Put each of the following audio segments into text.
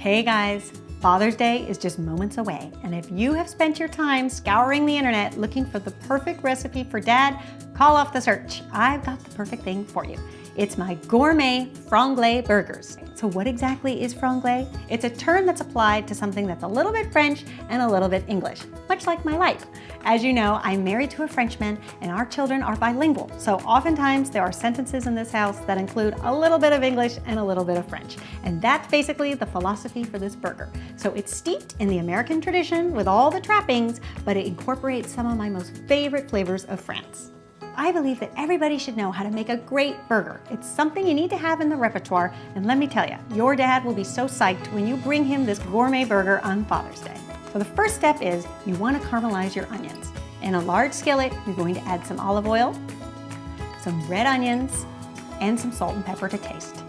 Hey guys, Father's Day is just moments away, and if you have spent your time scouring the internet looking for the perfect recipe for Dad, call off the search. I've got the perfect thing for you. It's my gourmet franglais burgers. So what exactly is franglais? It's a term that's applied to something that's a little bit French and a little bit English, much like my life. As you know, I'm married to a Frenchman and our children are bilingual. So oftentimes there are sentences in this house that include a little bit of English and a little bit of French. And that's basically the philosophy for this burger. So it's steeped in the American tradition with all the trappings, but it incorporates some of my most favorite flavors of France. I believe that everybody should know how to make a great burger. It's something you need to have in the repertoire, and let me tell you, your dad will be so psyched when you bring him this gourmet burger on Father's Day. So the first step is you want to caramelize your onions. In a large skillet, you're going to add some olive oil, some red onions, and some salt and pepper to taste.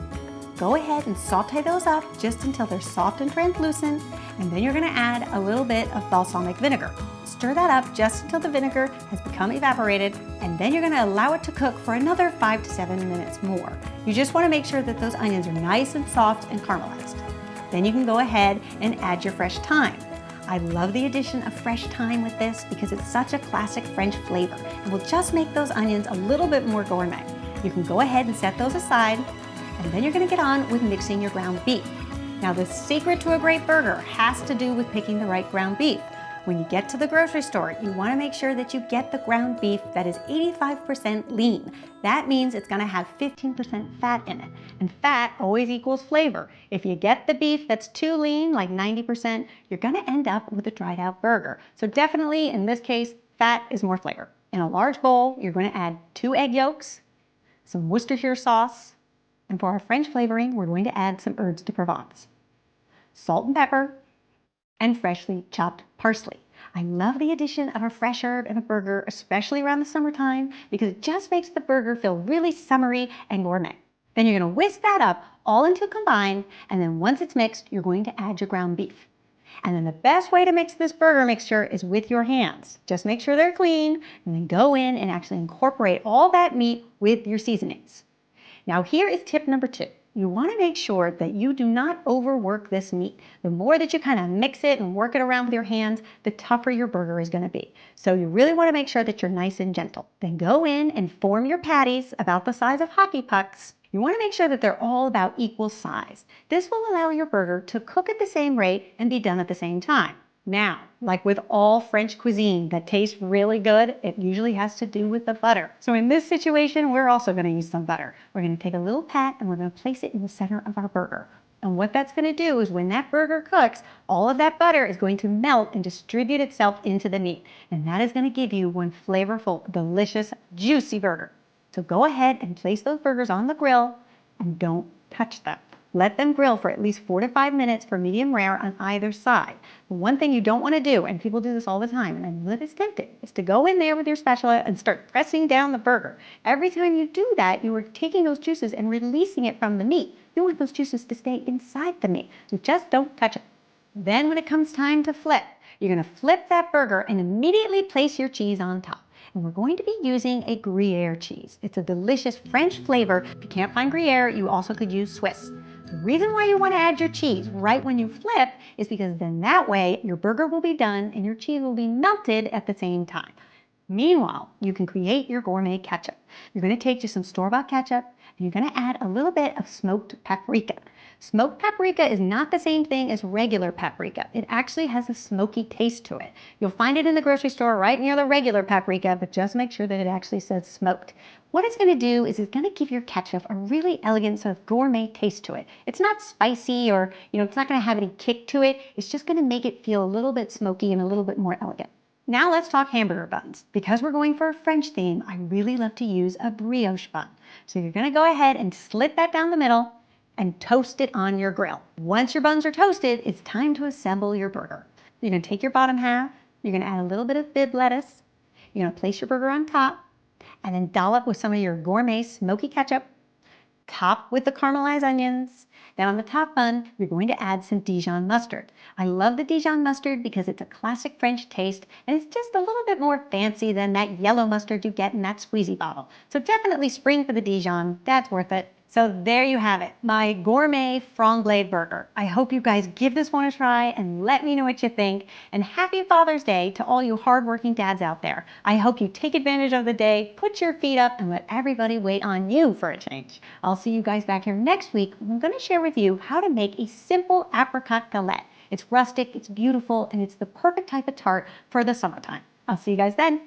Go ahead and saute those up just until they're soft and translucent, and then you're going to add a little bit of balsamic vinegar. Stir that up just until the vinegar has become evaporated, and then you're going to allow it to cook for another 5 to 7 minutes more. You just want to make sure that those onions are nice and soft and caramelized. Then you can go ahead and add your fresh thyme. I love the addition of fresh thyme with this because it's such a classic French flavor and will just make those onions a little bit more gourmet. You can go ahead and set those aside, and then you're going to get on with mixing your ground beef. Now the secret to a great burger has to do with picking the right ground beef. When you get to the grocery store, you want to make sure that you get the ground beef that is 85% lean. That means it's going to have 15% fat in it. And fat always equals flavor. If you get the beef that's too lean, like 90%, you're going to end up with a dried out burger. So definitely, in this case, fat is more flavor. In a large bowl, you're going to add 2 egg yolks, some Worcestershire sauce, and for our French flavoring, we're going to add some herbes de Provence, salt and pepper, and freshly chopped parsley. I love the addition of a fresh herb in a burger, especially around the summertime, because it just makes the burger feel really summery and gourmet. Then you're going to whisk that up all until combined, and then once it's mixed, you're going to add your ground beef. And then the best way to mix this burger mixture is with your hands. Just make sure they're clean, and then go in and actually incorporate all that meat with your seasonings. Now here is tip number 2. You want to make sure that you do not overwork this meat. The more that you kind of mix it and work it around with your hands, the tougher your burger is going to be. So you really want to make sure that you're nice and gentle. Then go in and form your patties about the size of hockey pucks. You want to make sure that they're all about equal size. This will allow your burger to cook at the same rate and be done at the same time. Now, like with all French cuisine that tastes really good, it usually has to do with the butter. So in this situation, we're also going to use some butter. We're going to take a little pat and we're going to place it in the center of our burger. And what that's going to do is when that burger cooks, all of that butter is going to melt and distribute itself into the meat. And that is going to give you one flavorful, delicious, juicy burger. So go ahead and place those burgers on the grill and don't touch them. Let them grill for at least 4 to 5 minutes for medium rare on either side. The one thing you don't want to do, and people do this all the time, and I know that it's tempting, is to go in there with your spatula and start pressing down the burger. Every time you do that, you are taking those juices and releasing it from the meat. You want those juices to stay inside the meat, so just don't touch it. Then when it comes time to flip, you're going to flip that burger and immediately place your cheese on top. And we're going to be using a Gruyere cheese. It's a delicious French flavor. If you can't find Gruyere, you also could use Swiss. The reason why you want to add your cheese right when you flip is because then that way your burger will be done and your cheese will be melted at the same time. Meanwhile, you can create your gourmet ketchup. You're going to take just some store-bought ketchup and you're going to add a little bit of smoked paprika. Smoked paprika is not the same thing as regular paprika. It actually has a smoky taste to it. You'll find it in the grocery store right near the regular paprika, but just make sure that it actually says smoked. What it's going to do is it's going to give your ketchup a really elegant sort of gourmet taste to it. It's not spicy or, it's not going to have any kick to it. It's just going to make it feel a little bit smoky and a little bit more elegant. Now let's talk hamburger buns. Because we're going for a French theme, I really love to use a brioche bun. So you're going to go ahead and slit that down the middle and toast it on your grill. Once your buns are toasted, it's time to assemble your burger. You're going to take your bottom half, you're going to add a little bit of Bibb lettuce, you're going to place your burger on top, and then dollop with some of your gourmet smoky ketchup, top with the caramelized onions. Then on the top bun, you're going to add some Dijon mustard. I love the Dijon mustard because it's a classic French taste and it's just a little bit more fancy than that yellow mustard you get in that squeezy bottle. So definitely spring for the Dijon, that's worth it. So there you have it, my gourmet franglais burger. I hope you guys give this one a try and let me know what you think. And happy Father's Day to all you hardworking dads out there. I hope you take advantage of the day, put your feet up, and let everybody wait on you for a change. I'll see you guys back here next week. I'm going to share with you how to make a simple apricot galette. It's rustic, it's beautiful, and it's the perfect type of tart for the summertime. I'll see you guys then.